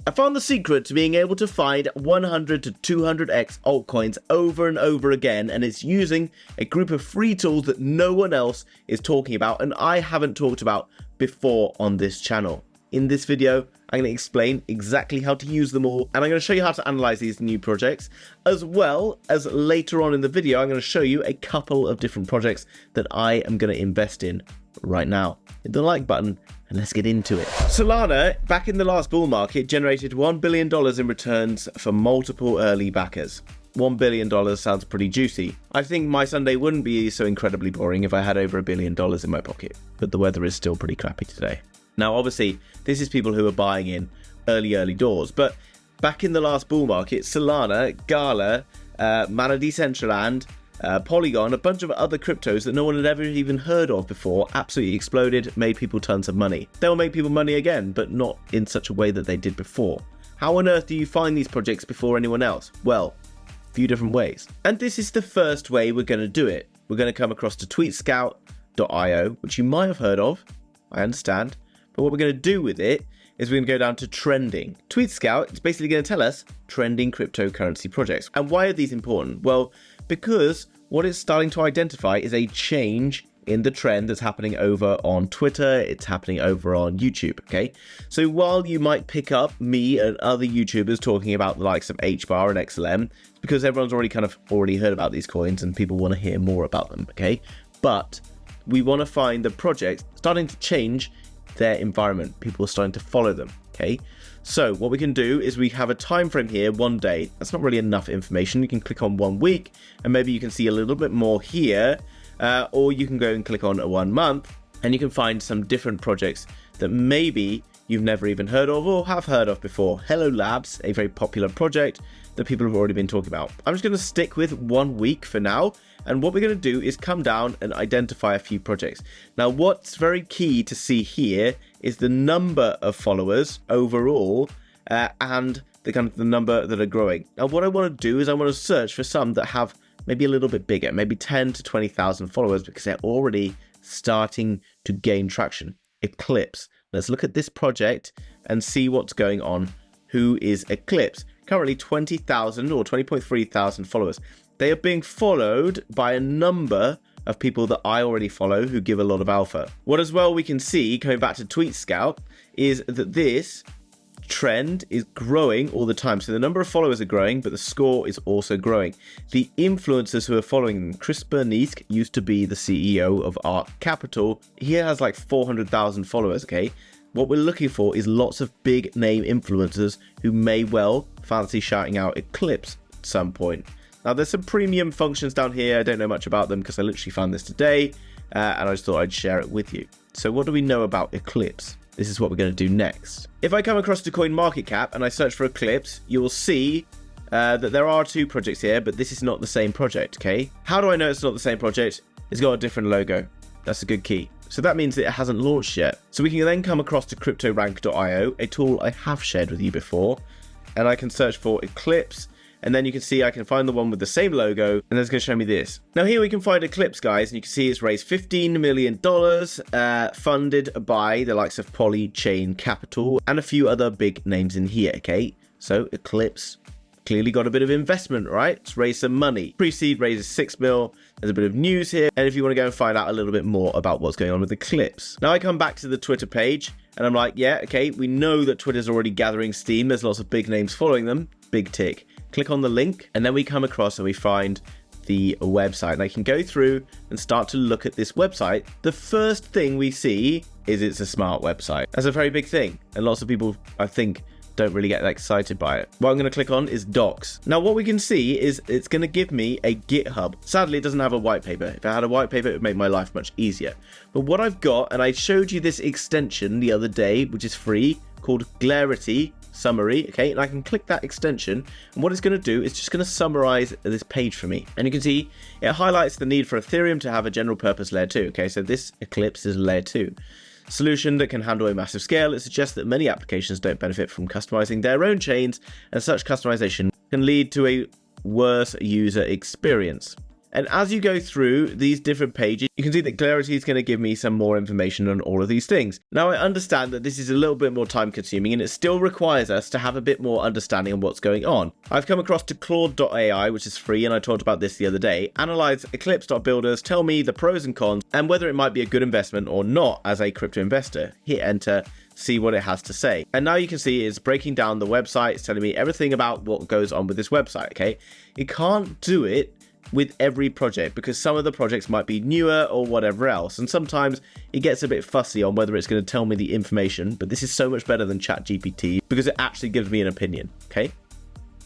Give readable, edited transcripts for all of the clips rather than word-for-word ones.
I found the secret to being able to find 100 to 200x altcoins over and over again, and it's using a group of free tools that no one else is talking about and I haven't talked about before on this channel. In this video, I'm going to explain exactly how to use them all, and I'm going to show you how to analyze these new projects, as well as later on in the video, I'm going to show you a couple of different projects that I am going to invest in right now. Hit the like button and let's get into it. Solana, back in the last bull market, generated $1 billion in returns for multiple early backers. $1 billion sounds pretty juicy. I think my Sunday wouldn't be so incredibly boring if I had over $1 billion in my pocket, but the weather is still pretty crappy today. Now, obviously, this is people who are buying in early doors, but back in the last bull market, Solana, Gala, Mana Decentraland, Polygon, a bunch of other cryptos that no one had ever even heard of before, absolutely exploded, made people tons of money. They'll make people money again, but not in such a way that they did before. How on earth do you find these projects before anyone else? Well, a few different ways. And this is the first way we're going to do it. We're going to come across to tweetscout.io, which you might have heard of, I understand. But what we're going to do with it is we're going to go down to trending. TweetScout is basically going to tell us trending cryptocurrency projects. And why are these important? Well, because what it's starting to identify is a change in the trend that's happening over on Twitter, it's happening over on YouTube, okay? So while you might pick up me and other YouTubers talking about the likes of HBAR and XLM, it's because everyone's already heard about these coins and people want to hear more about them, okay? But we want to find the projects starting to change their environment. People are starting to follow them, okay? So what we can do is we have a time frame here, 1 day. That's not really enough information. You can click on 1 week and maybe you can see a little bit more here, or you can go and click on 1 month and you can find some different projects that maybe you've never even heard of or have heard of before. Hello Labs, a very popular project that people have already been talking about. I'm just going to stick with 1 week for now, and what we're going to do is come down and identify a few projects. Now, what's very key to see here is the number of followers overall and the number that are growing. Now, what I want to do is I want to search for some that have maybe a little bit bigger, maybe 10 to 20,000 followers, because they're already starting to gain traction. Eclipse. Let's look at this project and see what's going on. Who is Eclipse? Currently 20,000 or 20.3 thousand followers. They are being followed by a number of people that I already follow who give a lot of alpha. What as well we can see, coming back to TweetScout, is that this trend is growing all the time. So the number of followers are growing, but the score is also growing. The influencers who are following them, Chris Bernisk used to be the CEO of Art Capital. He has like 400,000 followers, okay? What we're looking for is lots of big name influencers who may well fancy shouting out Eclipse at some point. Now, there's some premium functions down here. I don't know much about them because I literally found this today and I just thought I'd share it with you. So what do we know about Eclipse? This is what we're going to do next. If I come across to CoinMarketCap and I search for Eclipse, you will see that there are 2 projects here, but this is not the same project, okay? How do I know it's not the same project? It's got a different logo. That's a good key. So that means that it hasn't launched yet. So we can then come across to CryptoRank.io, a tool I have shared with you before, and I can search for Eclipse, and then you can see I can find the one with the same logo, and it's going to show me this. Now here we can find Eclipse, guys, and you can see it's raised $15 million, funded by the likes of Polychain Capital and a few other big names in here, okay? So Eclipse clearly got a bit of investment, right? It's raised some money. Pre-seed raises 6 mil. There's a bit of news here. And if you want to go and find out a little bit more about what's going on with Eclipse. Now I come back to the Twitter page and I'm like, yeah, okay, we know that Twitter's already gathering steam. There's lots of big names following them. Big tick. Click on the link and then we come across and we find the website. And I can go through and start to look at this website. The first thing we see is it's a smart website. That's a very big thing. And lots of people, I think, don't really get that excited by it. What I'm going to click on is docs. Now what we can see is it's going to give me a GitHub. Sadly, it doesn't have a white paper. If I had a white paper, it would make my life much easier. But what I've got, and I showed you this extension the other day, which is free, called Clarity Summary, okay? And I can click that extension, and what it's going to do is just going to summarize this page for me. And you can see it highlights the need for Ethereum to have a general purpose layer 2, okay? So this Eclipse is layer 2. Solution that can handle a massive scale. It suggests that many applications don't benefit from customizing their own chains, and such customization can lead to a worse user experience. And as you go through these different pages, you can see that Clarity is going to give me some more information on all of these things. Now, I understand that this is a little bit more time consuming and it still requires us to have a bit more understanding of what's going on. I've come across to Claude.ai, which is free, and I talked about this the other day. Analyze Eclipse.builders, tell me the pros and cons and whether it might be a good investment or not as a crypto investor. Hit enter, see what it has to say. And now you can see it's breaking down the website. It's telling me everything about what goes on with this website, okay? It can't do it with every project because some of the projects might be newer or whatever else, and sometimes it gets a bit fussy on whether it's going to tell me the information. But this is so much better than ChatGPT because it actually gives me an opinion, okay?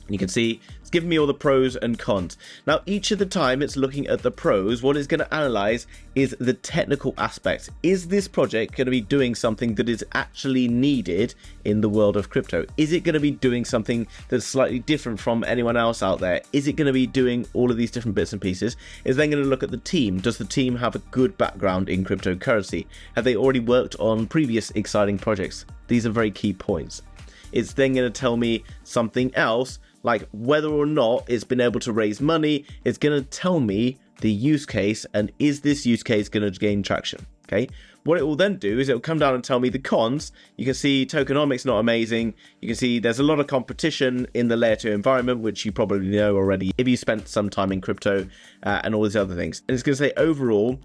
And you can see it's giving me all the pros and cons. Now, each of the time it's looking at the pros, what it's going to analyze is the technical aspects. Is this project going to be doing something that is actually needed in the world of crypto? Is it going to be doing something that's slightly different from anyone else out there? Is it going to be doing all of these different bits and pieces? It's then going to look at the team. Does the team have a good background in cryptocurrency? Have they already worked on previous exciting projects? These are very key points. It's then going to tell me something else, like whether or not it's been able to raise money. It's going to tell me the use case and is this use case going to gain traction, okay? What it will then do is it will come down and tell me the cons. You can see tokenomics not amazing. You can see there's a lot of competition in the layer 2 environment, which you probably know already if you spent some time in crypto and all these other things. And it's going to say overall,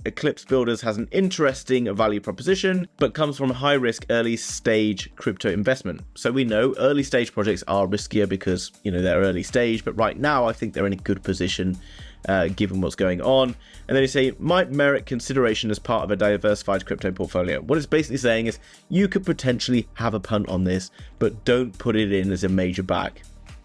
Eclipse Builders has an interesting value proposition, but comes from a high risk early stage crypto investment. So we know early stage projects are riskier because, you know, they're early stage, but right now I think they're in a good position given what's going on. And then you say might merit consideration as part of a diversified crypto portfolio. What it's basically saying is you could potentially have a punt on this, but don't put it in as a major bag.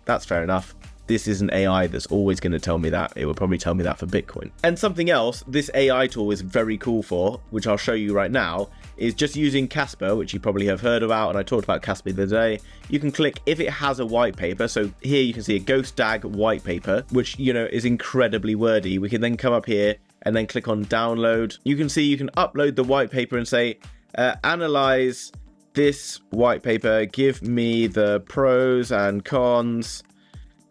That's fair enough. This is an AI that's always going to tell me that. It will probably tell me that for Bitcoin. And something else this AI tool is very cool for, which I'll show you right now, is just using Casper, which you probably have heard about, and I talked about Casper the other day. You can click if it has a white paper. So here you can see a Ghost DAG white paper, which, you know, is incredibly wordy. We can then come up here and then click on download. You can see you can upload the white paper and say, analyze this white paper, give me the pros and cons,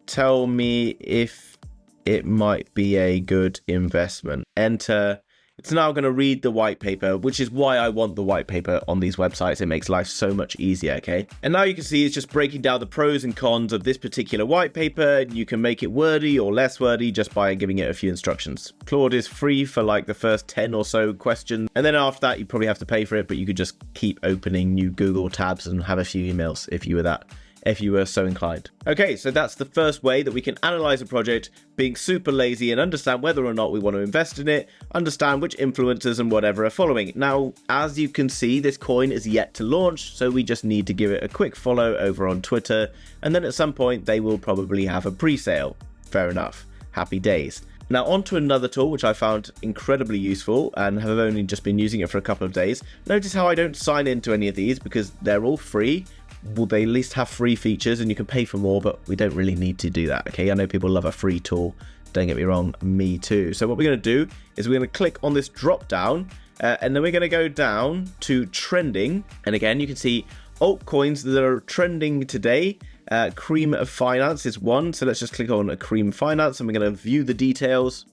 tell me if it might be a good investment. Enter. It's now going to read the white paper, which is why I want the white paper on these websites. It makes life so much easier, okay? And now you can see it's just breaking down the pros and cons of this particular white paper. You can make it wordy or less wordy just by giving it a few instructions. Claude is free for like the first 10 or so questions. And then after that, you probably have to pay for it, but you could just keep opening new Google tabs and have a few emails if you were so inclined. Okay, so that's the first way that we can analyze a project, being super lazy and understand whether or not we want to invest in it, understand which influencers and whatever are following it. Now, as you can see, this coin is yet to launch, so we just need to give it a quick follow over on Twitter, and then at some point they will probably have a pre-sale. Fair enough. Happy days. Now on to another tool which I found incredibly useful and have only just been using it for a couple of days. Notice how I don't sign into any of these because they're all free. Well, they at least have free features and you can pay for more, but we don't really need to do that, okay? I know people love a free tool, don't get me wrong, me too. So what we're going to do is we're going to click on this drop down and then we're going to go down to trending. And again, you can see altcoins that are trending today. Cream of Finance is one, so let's just click on a Cream Finance and we're going to view the details.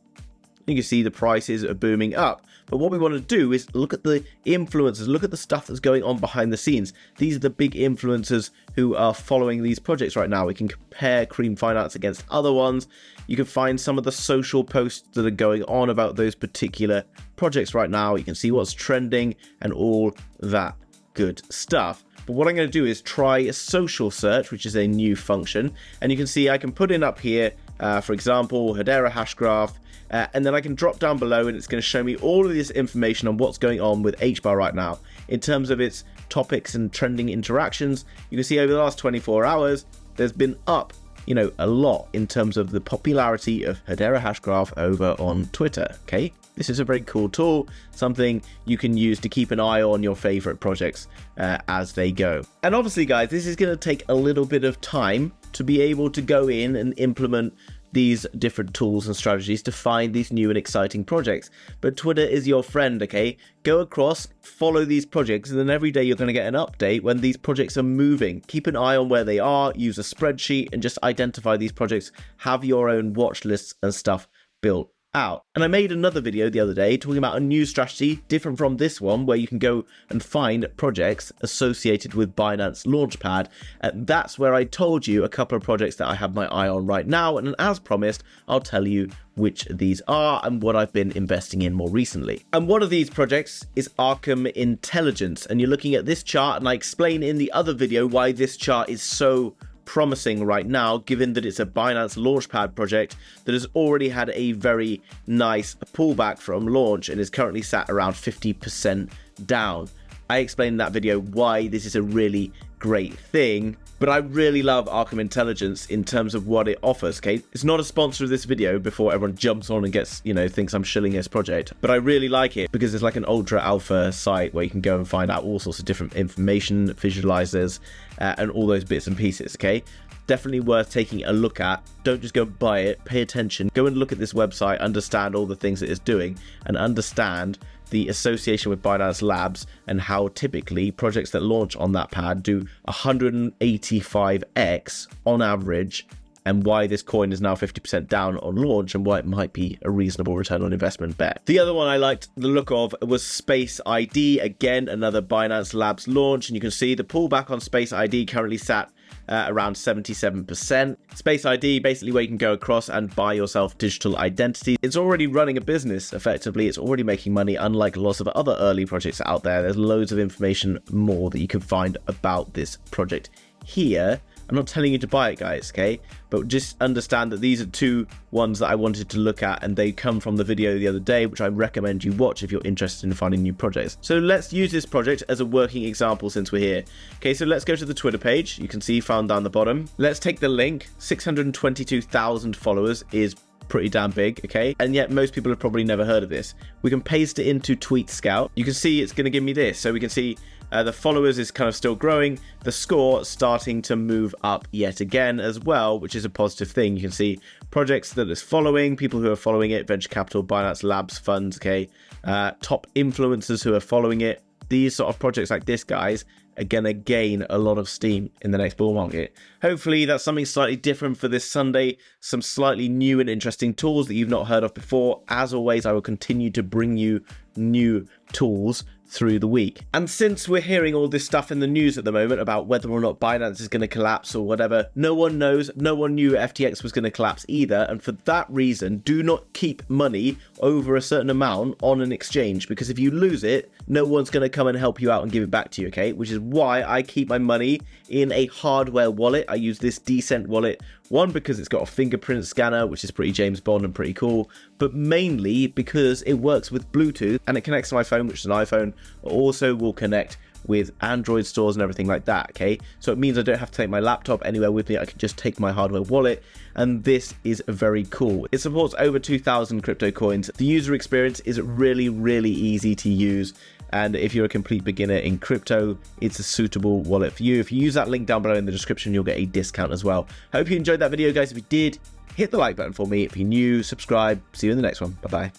You can see the prices are booming up. But what we want to do is look at the influencers, look at the stuff that's going on behind the scenes. These are the big influencers who are following these projects right now. We can compare Cream Finance against other ones. You can find some of the social posts that are going on about those particular projects right now. You can see what's trending and all that good stuff. But what I'm going to do is try a social search, which is a new function. And you can see I can put in up here, for example, Hedera Hashgraph. And then I can drop down below and it's going to show me all of this information on what's going on with HBAR right now. In terms of its topics and trending interactions, you can see over the last 24 hours, there's been up, you know, a lot in terms of the popularity of Hedera Hashgraph over on Twitter, okay? This is a very cool tool, something you can use to keep an eye on your favorite projects as they go. And obviously, guys, this is going to take a little bit of time to be able to go in and implement these different tools and strategies to find these new and exciting projects. But Twitter is your friend, okay? Go across, follow these projects, and then every day you're going to get an update when these projects are moving. Keep an eye on where they are, use a spreadsheet, and just identify these projects. Have your own watch lists and stuff built out. And I made another video the other day talking about a new strategy different from this one, where you can go and find projects associated with Binance Launchpad. And that's where I told you a couple of projects that I have my eye on right now. And as promised, I'll tell you which these are and what I've been investing in more recently. And one of these projects is Arkham Intelligence. And you're looking at this chart, and I explain in the other video why this chart is so promising right now, given that it's a Binance Launchpad project that has already had a very nice pullback from launch and is currently sat around 50% down. I explained in that video why this is a really great thing, but I really love Arkham Intelligence in terms of what it offers, okay? It's not a sponsor of this video before everyone jumps on and gets, thinks I'm shilling this project, but I really like it because it's like an ultra alpha site where you can go and find out all sorts of different information, visualizers, and all those bits and pieces, okay? Definitely worth taking a look at. Don't just go buy it, pay attention, go and look at this website, understand all the things that it's doing, and understand the association with Binance Labs and how typically projects that launch on that pad do 185x on average, and why this coin is now 50% down on launch and why it might be a reasonable return on investment bet. The other one I liked the look of was Space ID. Again, another Binance Labs launch, and you can see the pullback on Space ID currently sat around 77%. Space ID, basically where you can go across and buy yourself digital identity. It's already running a business effectively. It's already making money, unlike lots of other early projects out there. There's loads of information more that you can find about this project here. I'm not telling you to buy it, guys, okay? But just understand that these are two ones that I wanted to look at, and they come from the video the other day, which I recommend you watch if you're interested in finding new projects. So let's use this project as a working example since we're here. Okay, so let's go to the Twitter page. You can see found down the bottom. Let's take the link. 622,000 followers is pretty damn big, okay? And yet most people have probably never heard of this. We can paste it into Tweet Scout. You can see it's going to give me this. So we can see the followers is kind of still growing, the score starting to move up yet again as well, which is a positive thing. You can see projects that is following, people who are following it, venture capital, Binance Labs funds, okay, top influencers who are following it. These sort of projects like this, guys, are going to gain a lot of steam in the next bull market. Hopefully that's something slightly different for this Sunday, some slightly new and interesting tools that you've not heard of before. As always, I will continue to bring you new tools through the week. And since we're hearing all this stuff in the news at the moment about whether or not Binance is going to collapse or whatever, no one knows, no one knew FTX was going to collapse either, and for that reason, do not keep money over a certain amount on an exchange, because if you lose it, no one's going to come and help you out and give it back to you, okay? Which is why I keep my money in a hardware wallet. I use this Decent wallet, one, because it's got a fingerprint scanner, which is pretty James Bond and pretty cool, but mainly because it works with Bluetooth and it connects to my phone, which is an iPhone, also will connect with Android stores and everything like that, okay? So it means I don't have to take my laptop anywhere with me. I can just take my hardware wallet, and this is very cool. It supports over 2,000 crypto coins. The user experience is really, really easy to use, and if you're a complete beginner in crypto, it's a suitable wallet for you. If you use that link down below in the description, you'll get a discount as well. Hope you enjoyed that video, guys. If you did, hit the like button for me. If you're new, subscribe. See you in the next one. Bye-bye.